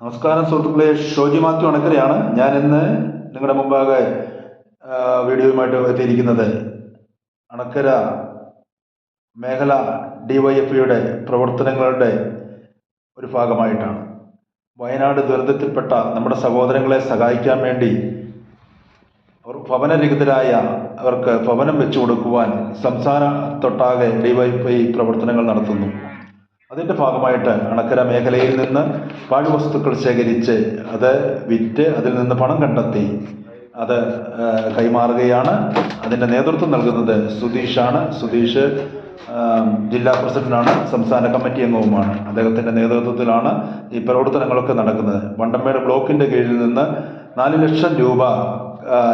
നമസ്കാരം സുഹൃത്തുക്കളെ, ഷോജി മാത്യു അണക്കരയാണ്. ഞാൻ ഇന്ന് നിങ്ങളുടെ മുമ്പാകെ വീഡിയോയുമായിട്ട് എത്തിയിരിക്കുന്നത് അണക്കര മേഖല ഡിവൈഎഫ്ഐയുടെ പ്രവർത്തനങ്ങളുടെ ഒരു ഭാഗമായിട്ടാണ്. വയനാട് ദുരന്തത്തിൽപ്പെട്ട നമ്മുടെ സഹോദരങ്ങളെ സഹായിക്കാൻ വേണ്ടി അവർ ഭവനരഹിതരായ അവർക്ക് ഭവനം വെച്ചു കൊടുക്കുവാൻ സംസ്ഥാനത്തൊട്ടാകെ ഡിവൈഎഫ്ഐ പ്രവർത്തനങ്ങൾ നടത്തുന്നു. അതിൻ്റെ ഭാഗമായിട്ട് അണക്കര മേഖലയിൽ നിന്ന് പാഴ്വസ്തുക്കൾ ശേഖരിച്ച് അത് വിറ്റ് അതിൽ നിന്ന് പണം കണ്ടെത്തി അത് കൈമാറുകയാണ്. അതിൻ്റെ നേതൃത്വം നൽകുന്നത് സുധീഷാണ്. സുധീഷ് ജില്ലാ പ്രസിഡന്റാണ്, സംസ്ഥാന കമ്മിറ്റി അംഗവുമാണ്. അദ്ദേഹത്തിൻ്റെ നേതൃത്വത്തിലാണ് ഈ പ്രവർത്തനങ്ങളൊക്കെ നടക്കുന്നത്. വണ്ടമേട് ബ്ലോക്കിൻ്റെ കീഴിൽ നിന്ന് 4 ലക്ഷം രൂപ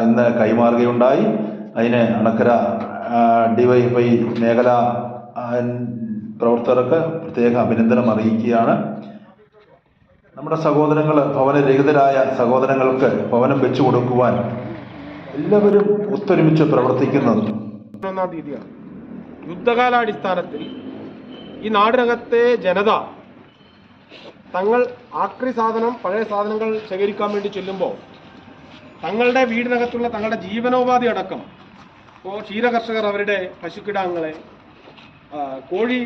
ഇന്ന് കൈമാറുകയുണ്ടായി. അതിന് അണക്കര ഡിവൈഎഫ്ഐ മേഖല പ്രവർത്തകർക്ക് പ്രത്യേക അഭിനന്ദനം അറിയിക്കുകയാണ്. നമ്മുടെ സഹോദരങ്ങൾ, ഭവനരഹിതരായ സഹോദരങ്ങൾക്ക് ഭവനം വെച്ചു കൊടുക്കുവാൻ എല്ലാവരും ഒത്തൊരുമിച്ച് പ്രവർത്തിക്കുന്നത് 1 തീയതിയാണ്. യുദ്ധകാലാടിസ്ഥാനത്തിൽ ഈ നാടിനകത്തെ ജനത തങ്ങൾ ആക്രി സാധനം, പഴയ സാധനങ്ങൾ ശേഖരിക്കാൻ വേണ്ടി ചെല്ലുമ്പോൾ തങ്ങളുടെ വീടിനകത്തുള്ള തങ്ങളുടെ ജീവനോപാധി അടക്കം, ഇപ്പോൾ ക്ഷീരകർഷകർ അവരുടെ പശുക്കിടാങ്ങളെ, കോഴി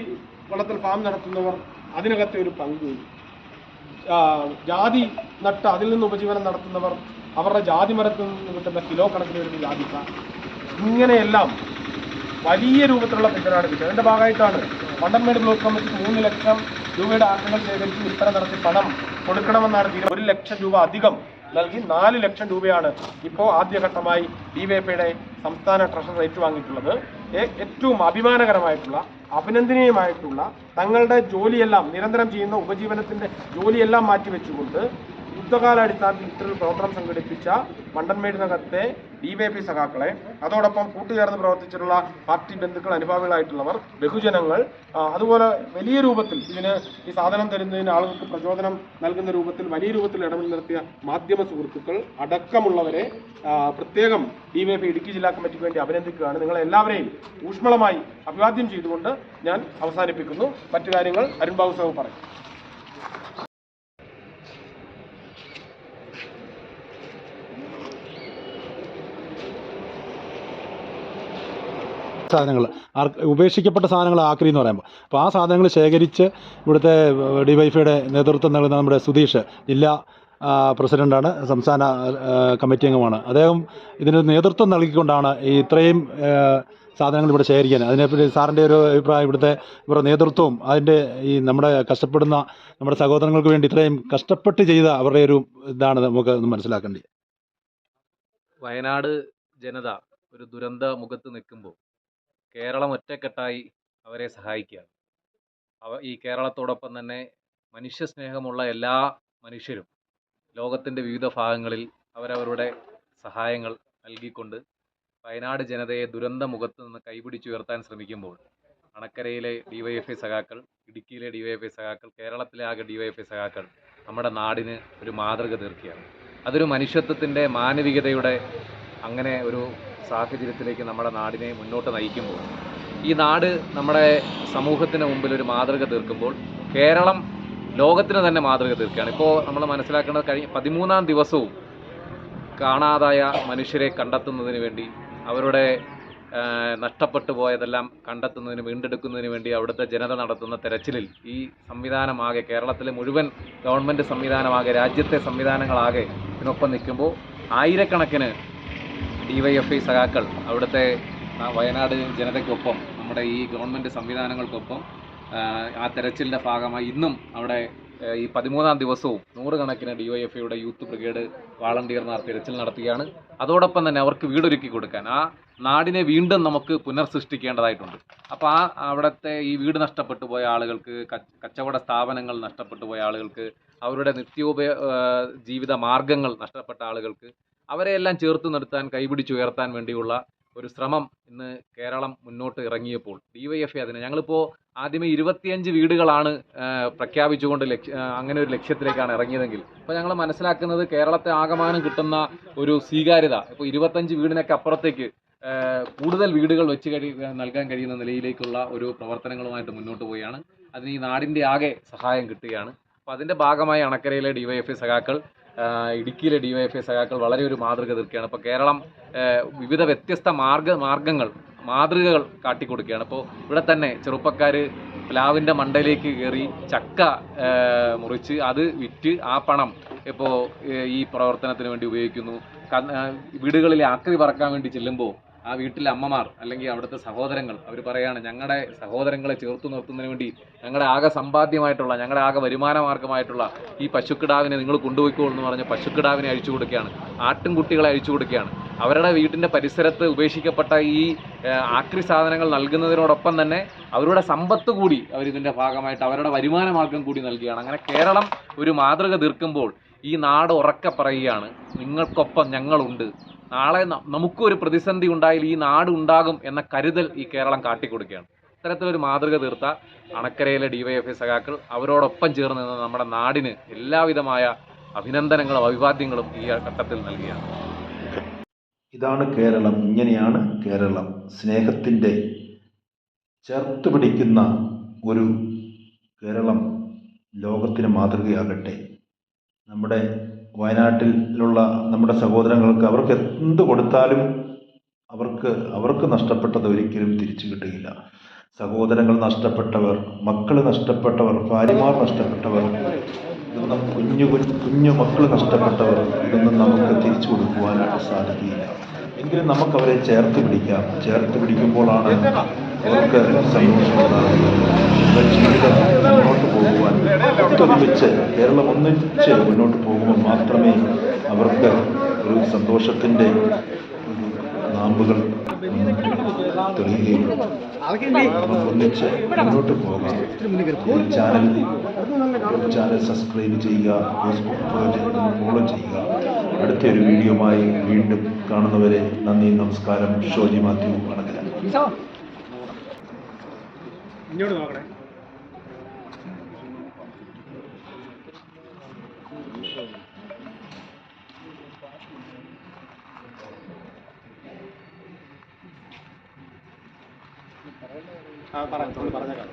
വളർത്തൽ ഫാം നടത്തുന്നവർ അതിനകത്തെ ഒരു പങ്ക്, ജാതി നട്ട് അതിൽ നിന്ന് ഉപജീവനം നടത്തുന്നവർ അവരുടെ ജാതി മരത്തിൽ നിന്ന് കിട്ടുന്ന കിലോ കണക്കിന് വരുന്ന ജാതിക്ക, ഇങ്ങനെയെല്ലാം വലിയ രൂപത്തിലുള്ള പിന്തുണയാണ് കിട്ടുന്നത്. അതിൻ്റെ ഭാഗമായിട്ടാണ് വണ്ടമേട് ബ്ലോക്ക് കമ്മിറ്റി 3 ലക്ഷം രൂപയുടെ ആക്രികൾ ശേഖരിച്ച് വിൽപ്പന നടത്തി പണം കൊടുക്കണമെന്നാണ് തീരുമാനം. 1 ലക്ഷം രൂപ അധികം നൽകി 4 ലക്ഷം രൂപയാണ് ഇപ്പോൾ ആദ്യഘട്ടമായി ഡിവൈഎഫ്ഐയുടെ സംസ്ഥാന ട്രഷറർ ഏറ്റുവാങ്ങിയിട്ടുള്ളത്. ഏറ്റവും അഭിമാനകരമായിട്ടുള്ള, അഭിനന്ദനീയമായിട്ടുള്ള, തങ്ങളുടെ ജോലിയെല്ലാം, നിരന്തരം ചെയ്യുന്ന ഉപജീവനത്തിൻ്റെ ജോലിയെല്ലാം മാറ്റിവെച്ചുകൊണ്ട് യുദ്ധകാലാടിസ്ഥാനത്തിൽ ഇത്തരം പ്രവർത്തനം സംഘടിപ്പിച്ച വണ്ടൻമേടിനകത്തെ ഡിവൈഎഫ്ഐ സഖാക്കളെ, അതോടൊപ്പം കൂട്ടുചേർന്ന് പ്രവർത്തിച്ചിട്ടുള്ള പാർട്ടി ബന്ധുക്കൾ, അനുഭാവികളായിട്ടുള്ളവർ, ബഹുജനങ്ങൾ, അതുപോലെ വലിയ രൂപത്തിൽ ഇതിന് ഈ സാധനം തരുന്നതിന് ആളുകൾക്ക് പ്രചോദനം നൽകുന്ന രൂപത്തിൽ വലിയ രൂപത്തിൽ ഇടപെടൽ നടത്തിയ മാധ്യമ സുഹൃത്തുക്കൾ അടക്കമുള്ളവരെ പ്രത്യേകം ഡിവൈഎഫ്ഐ ഇടുക്കി ജില്ലാ കമ്മിറ്റിക്ക് വേണ്ടി അഭിനന്ദിക്കുകയാണ്. നിങ്ങളെല്ലാവരെയും ഊഷ്മളമായി അഭിവാദ്യം ചെയ്തുകൊണ്ട് ഞാൻ അവസാനിപ്പിക്കുന്നു. മറ്റു കാര്യങ്ങൾ അരുൺ ബാബു സാഹു പറയും. സാധനങ്ങൾ, ഉപേക്ഷിക്കപ്പെട്ട സാധനങ്ങൾ ആക്രി എന്ന് പറയുമ്പോൾ, അപ്പോൾ ആ സാധനങ്ങൾ ശേഖരിച്ച് ഇവിടുത്തെ ഡിവൈഎഫ്ഐയുടെ നേതൃത്വം നൽകുന്ന നമ്മുടെ സുധീഷ് ജില്ലാ പ്രസിഡൻ്റാണ്, സംസ്ഥാന കമ്മിറ്റി അംഗമാണ്. അദ്ദേഹം ഇതിന് നേതൃത്വം നൽകിക്കൊണ്ടാണ് ഈ ഇത്രയും സാധനങ്ങൾ ഇവിടെ ശേഖരിക്കാൻ. അതിനെപ്പറ്റി സാറിൻ്റെ ഒരു അഭിപ്രായം, ഇവരുടെ നേതൃത്വവും അതിൻ്റെ ഈ നമ്മുടെ കഷ്ടപ്പെടുന്ന നമ്മുടെ സഹോദരങ്ങൾക്ക് വേണ്ടി ഇത്രയും കഷ്ടപ്പെട്ട് ചെയ്ത അവരുടെ ഒരു ഇതാണ് നമുക്ക് മനസ്സിലാക്കേണ്ടത്. വയനാട് ജനത ഒരു ദുരന്ത മുഖത്ത് നിൽക്കുമ്പോൾ കേരളം ഒറ്റക്കെട്ടായി അവരെ സഹായിക്കുകയാണ്. ഈ കേരളത്തോടൊപ്പം തന്നെ മനുഷ്യസ്നേഹമുള്ള എല്ലാ മനുഷ്യരും ലോകത്തിൻ്റെ വിവിധ ഭാഗങ്ങളിൽ അവരവരുടെ സഹായങ്ങൾ നൽകിക്കൊണ്ട് വയനാട് ജനതയെ ദുരന്ത മുഖത്ത് നിന്ന് കൈപിടിച്ചുയർത്താൻ ശ്രമിക്കുമ്പോൾ അണക്കരയിലെ ഡിവൈഎഫ്ഐ സഖാക്കൾ, ഇടുക്കിയിലെ ഡിവൈഎഫ്ഐ സഖാക്കൾ, കേരളത്തിലെ ആകെ ഡിവൈഎഫ്ഐ സഖാക്കൾ നമ്മുടെ നാടിന് ഒരു മാതൃക തീർക്കുകയാണ്. അതൊരു മനുഷ്യത്വത്തിൻ്റെ, മാനവികതയുടെ അങ്ങനെ ഒരു സാഹചര്യത്തിലേക്ക് നമ്മുടെ നാടിനെ മുന്നോട്ട് നയിക്കുമ്പോൾ, ഈ നാട് നമ്മുടെ സമൂഹത്തിന് മുമ്പിൽ ഒരു മാതൃക തീർക്കുമ്പോൾ കേരളം ലോകത്തിന് തന്നെ മാതൃക തീർക്കുകയാണ്. ഇപ്പോൾ നമ്മൾ മനസ്സിലാക്കേണ്ടത്, കഴിഞ്ഞ 13-ാം ദിവസവും കാണാതായ മനുഷ്യരെ കണ്ടെത്തുന്നതിന് വേണ്ടി, അവരുടെ നഷ്ടപ്പെട്ടു പോയതെല്ലാം കണ്ടെത്തുന്നതിന്, വീണ്ടെടുക്കുന്നതിന് വേണ്ടി അവിടുത്തെ ജനത നടത്തുന്ന തെരച്ചിലിൽ ഈ സംവിധാനമാകെ, കേരളത്തിലെ മുഴുവൻ ഗവൺമെൻറ് സംവിധാനമാകെ, രാജ്യത്തെ സംവിധാനങ്ങളാകെ ഇതിനൊപ്പം നിൽക്കുമ്പോൾ ആയിരക്കണക്കിന് ഡിവൈഎഫ്ഐ സഖാക്കൾ അവിടുത്തെ വയനാട് ജനതയ്ക്കൊപ്പം, നമ്മുടെ ഈ ഗവൺമെൻറ് സംവിധാനങ്ങൾക്കൊപ്പം ആ തെരച്ചിലിൻ്റെ ഭാഗമായി ഇന്നും അവിടെ ഈ 13-ാം ദിവസവും 100 കണക്കിന് ഡിവൈഎഫ്ഐയുടെ യൂത്ത് ബ്രിഗേഡ് വാളണ്ടിയർമാർ തിരച്ചിൽ നടത്തുകയാണ്. അതോടൊപ്പം തന്നെ അവർക്ക് വീടൊരുക്കി കൊടുക്കാൻ, ആ നാടിനെ വീണ്ടും നമുക്ക് പുനർസൃഷ്ടിക്കേണ്ടതായിട്ടുണ്ട്. അപ്പോൾ അവിടുത്തെ ഈ വീട് നഷ്ടപ്പെട്ടു പോയ ആളുകൾക്ക്, കച്ചവട സ്ഥാപനങ്ങൾ നഷ്ടപ്പെട്ടു പോയ ആളുകൾക്ക്, അവരുടെ ജീവിത മാർഗങ്ങൾ നഷ്ടപ്പെട്ട ആളുകൾക്ക്, അവരെയെല്ലാം ചേർത്ത് നിർത്താൻ, കൈപിടിച്ചുയർത്താൻ വേണ്ടിയുള്ള ഒരു ശ്രമം ഇന്ന് കേരളം മുന്നോട്ട് ഇറങ്ങിയപ്പോൾ ഡിവൈഎഫ്ഐ അതിന്, ഞങ്ങളിപ്പോൾ ആദ്യമേ 25 വീടുകളാണ് പ്രഖ്യാപിച്ചുകൊണ്ട് അങ്ങനെ ഒരു ലക്ഷ്യത്തിലേക്കാണ് ഇറങ്ങിയതെങ്കിൽ, ഇപ്പോൾ ഞങ്ങൾ മനസ്സിലാക്കുന്നത് കേരളത്തെ ആകമാനം കിട്ടുന്ന ഒരു സ്വീകാര്യത ഇപ്പോൾ 25 വീടിനൊക്കെ അപ്പുറത്തേക്ക് കൂടുതൽ വീടുകൾ നൽകാൻ കഴിയുന്ന നിലയിലേക്കുള്ള ഒരു പ്രവർത്തനങ്ങളുമായിട്ട് മുന്നോട്ട് പോവുകയാണ്. അതിന് ഈ നാടിൻ്റെ ആകെ സഹായം കിട്ടുകയാണ്. അപ്പോൾ അതിൻ്റെ ഭാഗമായി അണക്കരയിലെ ഡിവൈഎഫ്ഐ സഖാക്കൾ, ഇടുക്കിയിലെ ഡിവൈഎഫ്ഐ സഖാക്കൾ വളരെ ഒരു മാതൃക തീർക്കുകയാണ്. ഇപ്പോൾ കേരളം വിവിധ വ്യത്യസ്ത മാതൃകകൾ കാട്ടിക്കൊടുക്കുകയാണ്. ഇപ്പോൾ ഇവിടെ തന്നെ ചെറുപ്പക്കാർ പ്ലാവിൻ്റെ മണ്ടയിലേക്ക് കയറി ചക്ക മുറിച്ച് അത് വിറ്റ് ആ പണം ഇപ്പോൾ ഈ പ്രവർത്തനത്തിന് വേണ്ടി ഉപയോഗിക്കുന്നു. വീടുകളിൽ ആക്രി പറക്കാൻ വേണ്ടി ചെല്ലുമ്പോൾ ആ വീട്ടിലെ അമ്മമാർ അല്ലെങ്കിൽ അവിടുത്തെ സഹോദരങ്ങൾ അവർ പറയുകയാണ്, ഞങ്ങളുടെ സഹോദരങ്ങളെ ചേർത്ത് നിർത്തുന്നതിന് വേണ്ടി ഞങ്ങളുടെ ആകെ സമ്പാദ്യമായിട്ടുള്ള, ഞങ്ങളുടെ ആകെ വരുമാന മാർഗമായിട്ടുള്ള ഈ പശുക്കിടാവിനെ നിങ്ങൾ കൊണ്ടുപോയിക്കോളൂ എന്ന് പറഞ്ഞ് പശുക്കിടാവിനെ അഴിച്ചു കൊടുക്കുകയാണ്, ആട്ടിൻകുട്ടികളെ അഴിച്ചു കൊടുക്കുകയാണ്. അവരുടെ വീട്ടിൻ്റെ പരിസരത്ത് ഉപേക്ഷിക്കപ്പെട്ട ഈ ആക്രി സാധനങ്ങൾ നൽകുന്നതിനോടൊപ്പം തന്നെ അവരുടെ സമ്പത്ത് കൂടി അവരിതിൻ്റെ ഭാഗമായിട്ട് അവരുടെ വരുമാന മാർഗം കൂടി നൽകുകയാണ്. അങ്ങനെ കേരളം ഒരു മാതൃക തീർക്കുമ്പോൾ ഈ നാട് ഉറക്കെ പറയുകയാണ്, നിങ്ങൾക്കൊപ്പം ഞങ്ങളുണ്ട്. നാളെ നമുക്കും ഒരു പ്രതിസന്ധി ഉണ്ടായാൽ ഈ നാട് ഉണ്ടാകും എന്ന കരുതൽ ഈ കേരളം കാട്ടിക്കൊടുക്കുകയാണ്. ഇത്തരത്തിലൊരു മാതൃക തീർത്ത അണക്കരയിലെ ഡിവൈഎഫ്ഐ സഖാക്കൾ അവരോടൊപ്പം ചേർന്ന് നിന്ന് നമ്മുടെ നാടിന് എല്ലാവിധമായ അഭിനന്ദനങ്ങളും അഭിവാദ്യങ്ങളും ഈ ഘട്ടത്തിൽ നൽകുകയാണ്. ഇതാണ് കേരളം, ഇങ്ങനെയാണ് കേരളം. സ്നേഹത്തിൻ്റെ ചേർത്ത് പിടിക്കുന്ന ഒരു കേരളം ലോകത്തിന് മാതൃകയാകട്ടെ. നമ്മുടെ വയനാട്ടിലുള്ള നമ്മുടെ സഹോദരങ്ങൾക്ക് അവർക്ക് എന്ത് കൊടുത്താലും അവർക്ക് നഷ്ടപ്പെട്ടത് ഒരിക്കലും തിരിച്ചു കിട്ടുകയില്ല. സഹോദരങ്ങൾ നഷ്ടപ്പെട്ടവർ, മക്കൾ നഷ്ടപ്പെട്ടവർ, ഭാര്യമാർ നഷ്ടപ്പെട്ടവർ, ഇതൊന്നും കുഞ്ഞു മക്കൾ നഷ്ടപ്പെട്ടവർ, ഇതൊന്നും നമുക്ക് തിരിച്ചു കൊടുക്കുവാനായിട്ട് സാധിക്കുകയില്ല. എങ്കിലും നമുക്കവരെ ചേർത്ത് പിടിക്കാം. ചേർത്ത് പിടിക്കുമ്പോഴാണ് അവർക്ക് സന്തോഷമുണ്ടാകുന്നത്. ജീവിതം മുന്നോട്ട് പോകുവാൻ ഒത്തൊരുമിച്ച് കേരളം ഒന്നിച്ച് മുന്നോട്ട് പോകുമ്പോൾ മാത്രമേ അവർക്ക് ഒരു സന്തോഷത്തിൻ്റെ നാമ്പുകൾ തെളിയുകയുള്ളൂ. നമുക്ക് ഒന്നിച്ച് മുന്നോട്ട് പോകാം. ചാനൽ സബ്സ്ക്രൈബ് ചെയ്യുക, ഫേസ്ബുക്ക് ഫോളോ ചെയ്യുക. അടുത്തൊരു വീഡിയോയുമായി വീണ്ടും കാണുന്നവരെ നന്ദി, നമസ്കാരം. ഷോജി മാത്യു അണക്കര. ഇങ്ങോട്ട് നോക്കണേ. പറഞ്ഞേക്കാം.